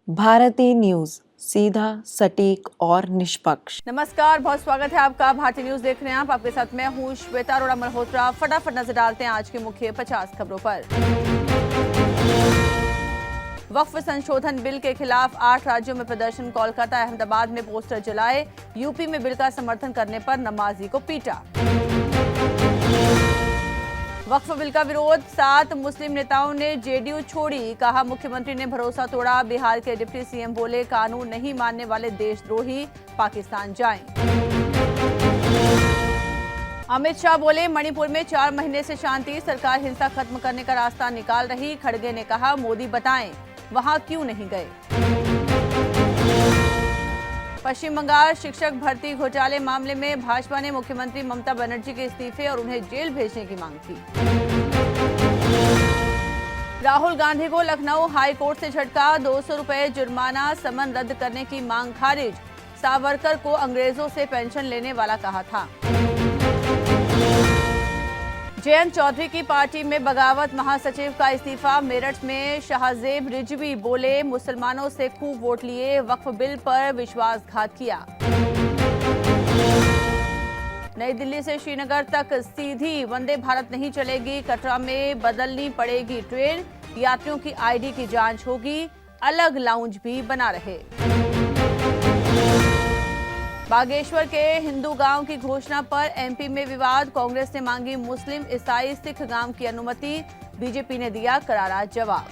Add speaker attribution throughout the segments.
Speaker 1: भारतीय न्यूज, सीधा, सटीक और निष्पक्ष।
Speaker 2: नमस्कार, बहुत स्वागत है आपका। भारतीय न्यूज देख रहे हैं आप। आपके साथ मैं हूं श्वेता अरोड़ा मल्होत्रा। फटाफट नजर डालते हैं आज की मुख्य 50 खबरों पर। वक्फ संशोधन बिल के खिलाफ 8 राज्यों में प्रदर्शन। कोलकाता, अहमदाबाद में पोस्टर जलाए। यूपी में बिल का समर्थन करने पर नमाजी को पीटा। वक्फ बिल का विरोध, 7 मुस्लिम नेताओं ने जेडीयू छोड़ी। कहा, मुख्यमंत्री ने भरोसा तोड़ा। बिहार के डिप्टी सीएम बोले, कानून नहीं मानने वाले देशद्रोही पाकिस्तान जाएं। अमित शाह बोले, मणिपुर में 4 महीने से शांति, सरकार हिंसा खत्म करने का रास्ता निकाल रही। खड़गे ने कहा, मोदी बताएं वहां क्यों नहीं गए। पश्चिम बंगाल शिक्षक भर्ती घोटाले मामले में भाजपा ने मुख्यमंत्री ममता बनर्जी के इस्तीफे और उन्हें जेल भेजने की मांग की। राहुल गांधी को लखनऊ हाई कोर्ट से झटका, 200 रुपए जुर्माना, समन रद्द करने की मांग खारिज। सावरकर को अंग्रेजों से पेंशन लेने वाला कहा था। जयंत चौधरी की पार्टी में बगावत, महासचिव का इस्तीफा। मेरठ में शाहजेब रिजवी बोले, मुसलमानों से खूब वोट लिए, वक्फ बिल पर विश्वासघात किया। नई दिल्ली से श्रीनगर तक सीधी वंदे भारत नहीं चलेगी। कटरा में बदलनी पड़ेगी ट्रेन। यात्रियों की आईडी की जांच होगी। अलग लाउंज भी बना रहे। बागेश्वर के हिंदू गांव की घोषणा पर एमपी में विवाद। कांग्रेस ने मांगी मुस्लिम, ईसाई, सिख गांव की अनुमति। बीजेपी ने दिया करारा जवाब।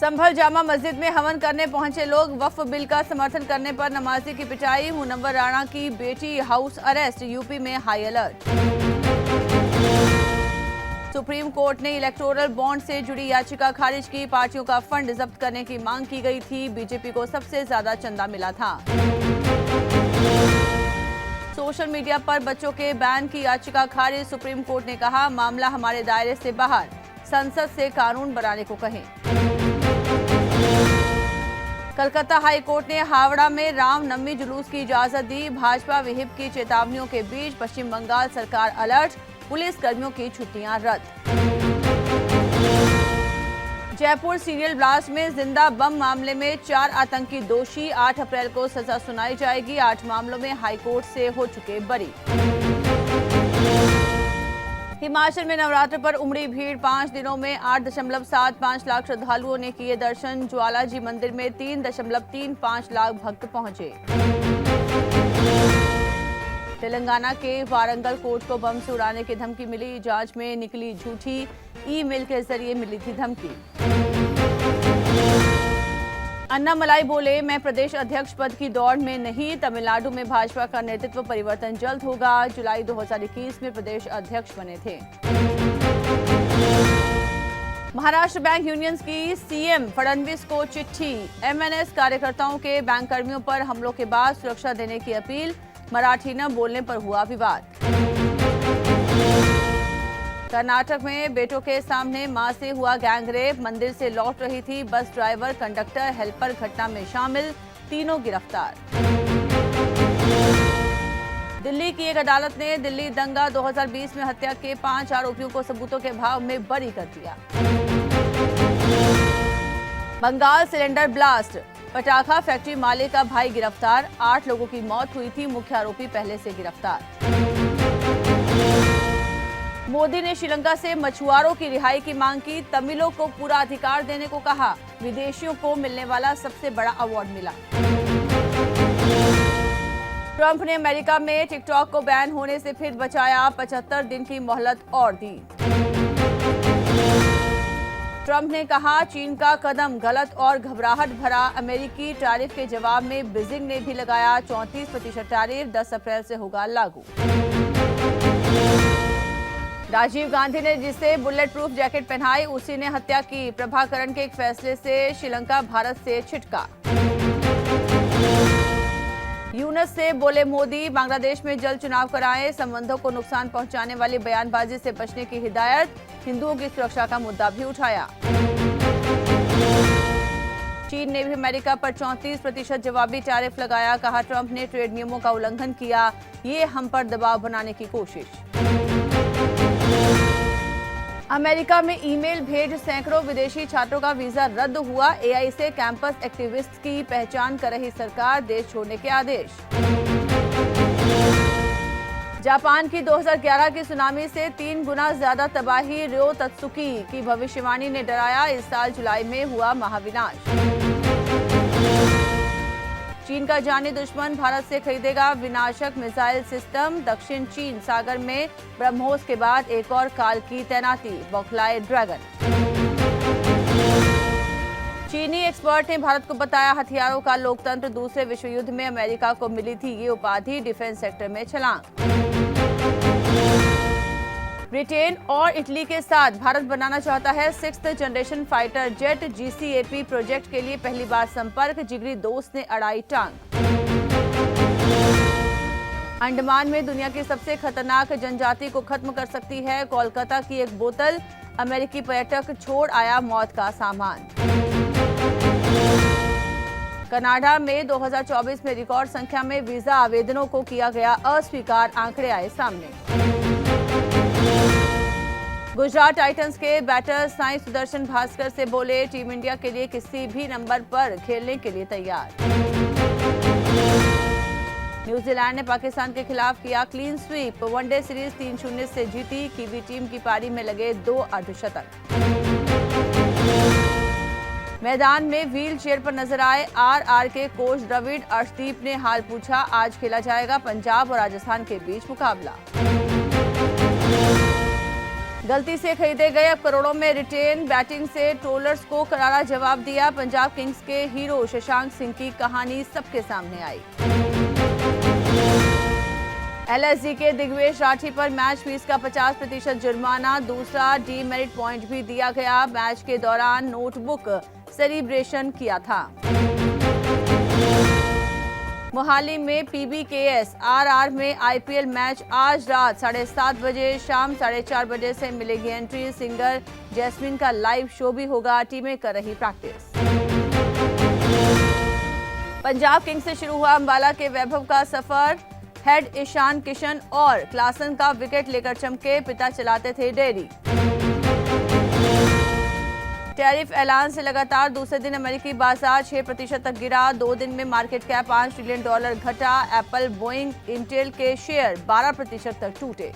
Speaker 2: संभल जामा मस्जिद में हवन करने पहुंचे लोग। वक्फ बिल का समर्थन करने पर नमाजी की पिटाई। मुनव्वर राणा की बेटी हाउस अरेस्ट। यूपी में हाई अलर्ट। सुप्रीम कोर्ट ने इलेक्टोरल बॉन्ड से जुड़ी याचिका खारिज की। पार्टियों का फंड जब्त करने की मांग की गई थी। बीजेपी को सबसे ज्यादा चंदा मिला था। सोशल मीडिया पर बच्चों के बैन की याचिका खारिज। सुप्रीम कोर्ट ने कहा, मामला हमारे दायरे से बाहर, संसद से कानून बनाने को कहें। कलकत्ता हाई कोर्ट ने हावड़ा में रामनवमी जुलूस की इजाजत दी। भाजपा विहिप की चेतावनियों के बीच पश्चिम बंगाल सरकार अलर्ट। पुलिस कर्मियों की छुट्टियां रद्द। जयपुर सीरियल ब्लास्ट में जिंदा बम मामले में 4 आतंकी दोषी। 8 अप्रैल को सजा सुनाई जाएगी। 8 मामलों में हाईकोर्ट से हो चुके बरी। हिमाचल में नवरात्र पर उमड़ी भीड़। 5 दिनों में 8.75 लाख श्रद्धालुओं ने किए दर्शन। ज्वालाजी मंदिर में 3.35 लाख भक्त पहुंचे। तेलंगाना के वारंगल कोर्ट को बम से उड़ाने की धमकी मिली। जांच में निकली झूठी। ईमेल के जरिए मिली थी धमकी। अन्नामलाई बोले, मैं प्रदेश अध्यक्ष पद की दौड़ में नहीं। तमिलनाडु में भाजपा का नेतृत्व परिवर्तन जल्द होगा। जुलाई 2021 में प्रदेश अध्यक्ष बने थे। महाराष्ट्र बैंक यूनियंस की सीएम फडणवीस को चिट्ठी। एमएनएस कार्यकर्ताओं के बैंक कर्मियों पर हमलों के बाद सुरक्षा देने की अपील। मराठी न बोलने पर हुआ विवाद। कर्नाटक में बेटों के सामने मां से हुआ गैंगरेप। मंदिर से लौट रही थी बस ड्राइवर, कंडक्टर, हेल्पर घटना में शामिल। तीनों गिरफ्तार। दिल्ली की एक अदालत ने दिल्ली दंगा 2020 में हत्या के 5 आरोपियों को सबूतों के अभाव में बरी कर दिया। बंगाल सिलेंडर ब्लास्ट, पटाखा फैक्ट्री मालिक का भाई गिरफ्तार। 8 लोगों की मौत हुई थी। मुख्य आरोपी पहले से गिरफ्तार। मोदी ने श्रीलंका से मछुआरों की रिहाई की मांग की। तमिलों को पूरा अधिकार देने को कहा। विदेशियों को मिलने वाला सबसे बड़ा अवार्ड मिला। ट्रंप ने अमेरिका में टिकटॉक को बैन होने से फिर बचाया। 75 दिन की मोहलत और दी। ट्रंप ने कहा, चीन का कदम गलत और घबराहट भरा। अमेरिकी टैरिफ के जवाब में बीजिंग ने भी लगाया 34% टैरिफ। 10 अप्रैल से होगा लागू। राजीव गांधी ने जिसे बुलेट प्रूफ जैकेट पहनाई, उसी ने हत्या की। प्रभाकरण के एक फैसले से श्रीलंका भारत से छिटका। यूनस से बोले मोदी, बांग्लादेश में जल्द चुनाव कराएं। संबंधों को नुकसान पहुंचाने वाली बयानबाजी से बचने की हिदायत। हिंदुओं की सुरक्षा का मुद्दा भी उठाया। चीन ने भी अमेरिका पर 34% जवाबी टैरिफ लगाया। कहा, ट्रंप ने ट्रेड नियमों का उल्लंघन किया। ये हम पर दबाव बनाने की कोशिश। अमेरिका में ईमेल भेज सैकड़ों विदेशी छात्रों का वीजा रद्द हुआ। एआई से कैंपस एक्टिविस्ट की पहचान कर रही सरकार, देश छोड़ने के आदेश। जापान की 2011 की सुनामी से 3 गुना ज्यादा तबाही, रियो तत्सुकी की भविष्यवाणी ने डराया, इस साल जुलाई में हुआ महाविनाश। चीन का जानी दुश्मन भारत से खरीदेगा विनाशक मिसाइल सिस्टम, दक्षिण चीन सागर में ब्रह्मोस के बाद एक और काल की तैनाती, बौखलाए ड्रैगन। चीनी एक्सपर्ट ने भारत को बताया हथियारों का लोकतंत्र, दूसरे विश्व युद्ध में अमेरिका को मिली थी ये उपाधि, डिफेंस सेक्टर में छलांग। ब्रिटेन और इटली के साथ भारत बनाना चाहता है 6th generation fighter jet, GCAP project के लिए पहली बार संपर्क, जिगरी दोस्त ने अड़ाई टांग। अंडमान में दुनिया की सबसे खतरनाक जनजाति को खत्म कर सकती है कोलकाता की एक बोतल, अमेरिकी पर्यटक छोड़ आया मौत का सामान। कनाडा में 2024 में रिकॉर्ड संख्या में वीजा आवेदनों को किया गया अस्वीकार, आंकड़े आए सामने। गुजरात टाइटंस के बैटर साई सुदर्शन भास्कर से बोले, टीम इंडिया के लिए किसी भी नंबर पर खेलने के लिए तैयार। न्यूजीलैंड ने पाकिस्तान के खिलाफ किया क्लीन स्वीप, वनडे सीरीज 3-0 से जीती, कीवी टीम की पारी में लगे 2 अर्धशतक। मैदान में व्हील चेयर पर नजर आए आरआर के कोच द्रविड़, अर्शदीप ने हाल पूछा, आज खेला जाएगा पंजाब और राजस्थान के बीच मुकाबला। गलती से खरीदे गए अब करोड़ों में रिटेन, बैटिंग से ट्रोलर्स को करारा जवाब दिया, पंजाब किंग्स के हीरो शशांक सिंह की कहानी सबके सामने आई। LSG के दिग्वेश राठी पर मैच फीस का 50% जुर्माना, दूसरा डीमेरिट पॉइंट भी दिया गया, मैच के दौरान नोटबुक सेलिब्रेशन किया था। मोहाली में PBKS RR में IPL मैच आज रात 7:30 बजे, शाम 4:30 बजे से मिलेगी एंट्री, सिंगर जैस्मिन का लाइव शो भी होगा, टीमें कर रही प्रैक्टिस। पंजाब किंग्स से शुरू हुआ अंबाला के वैभव का सफर, हेड ईशान किशन और क्लासन का विकेट लेकर चमके, पिता चलाते थे डेयरी। टैरिफ ऐलान से लगातार दूसरे दिन अमेरिकी बाजार 6% तक गिरा, 2 दिन में मार्केट कैप $5 ट्रिलियन घटा, एप्पल, बोइंग, इंटेल के शेयर 12% तक टूटे।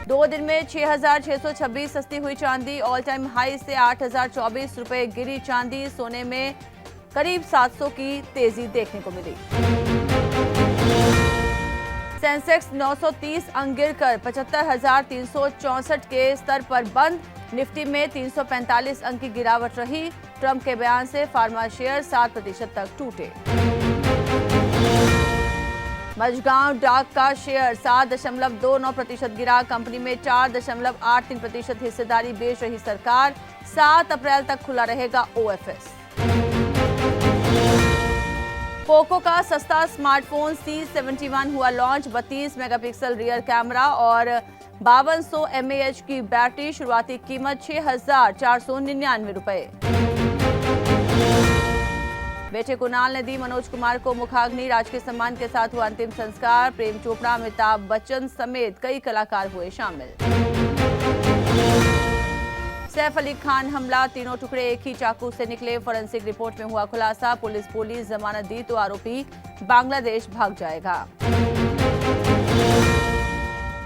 Speaker 2: 2 दिन में 6,626 सस्ती हुई चांदी, ऑल टाइम हाई से 8,024 रुपए गिरी चांदी, सोने में करीब 700 की तेजी देखने को मिली। सेंसेक्स 930 अंक गिरकर 75,364 के स्तर पर बंद, निफ्टी में 345 अंक की गिरावट रही, ट्रंप के बयान से फार्मा शेयर 7% तक टूटे। मझगांव डाक का शेयर 7.29% गिरा, कंपनी में 4.83% हिस्सेदारी बेच रही सरकार, 7 अप्रैल तक खुला रहेगा OFS। पोको का सस्ता स्मार्टफोन C71 हुआ लॉन्च, 32 मेगापिक्सल रियर कैमरा और 5200 mAh की बैटरी, शुरुआती कीमत 6,499 रुपए। बेटे कुणाल ने दी मनोज कुमार को मुखाग्नि, राजकीय सम्मान के साथ हुआ अंतिम संस्कार, प्रेम चोपड़ा, अमिताभ बच्चन समेत कई कलाकार हुए शामिल। सैफ अली खान हमला, तीनों टुकड़े एक ही चाकू से निकले, फोरेंसिक रिपोर्ट में हुआ खुलासा, पुलिस बोली जमानत दी तो आरोपी बांग्लादेश भाग जाएगा।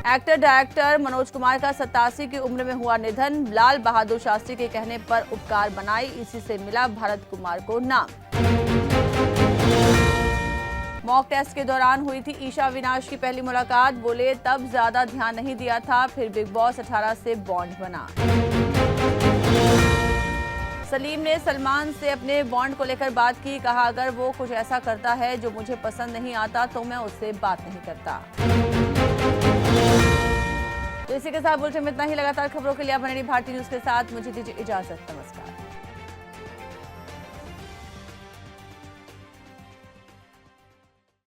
Speaker 2: एक्टर डायरेक्टर मनोज कुमार का 87 की उम्र में हुआ निधन, लाल बहादुर शास्त्री के कहने पर उपकार बनाई, इसी से मिला भरत कुमार को नाम। मॉक टेस्ट के दौरान हुई थी ईशा अविनाश की पहली मुलाकात, बोले तब ज्यादा ध्यान नहीं दिया था, फिर बिग बॉस 18 से बॉन्ड बना। सलीम ने सलमान से अपने बॉन्ड को लेकर बात की, कहा अगर वो कुछ ऐसा करता है जो मुझे पसंद नहीं आता तो मैं उससे बात नहीं करता। तो इसी के साथ बुलेटिन में इतना ही, लगातार खबरों के लिए आप बने रहिए भारतीय न्यूज के साथ, मुझे दीजिए इजाजत, नमस्कार।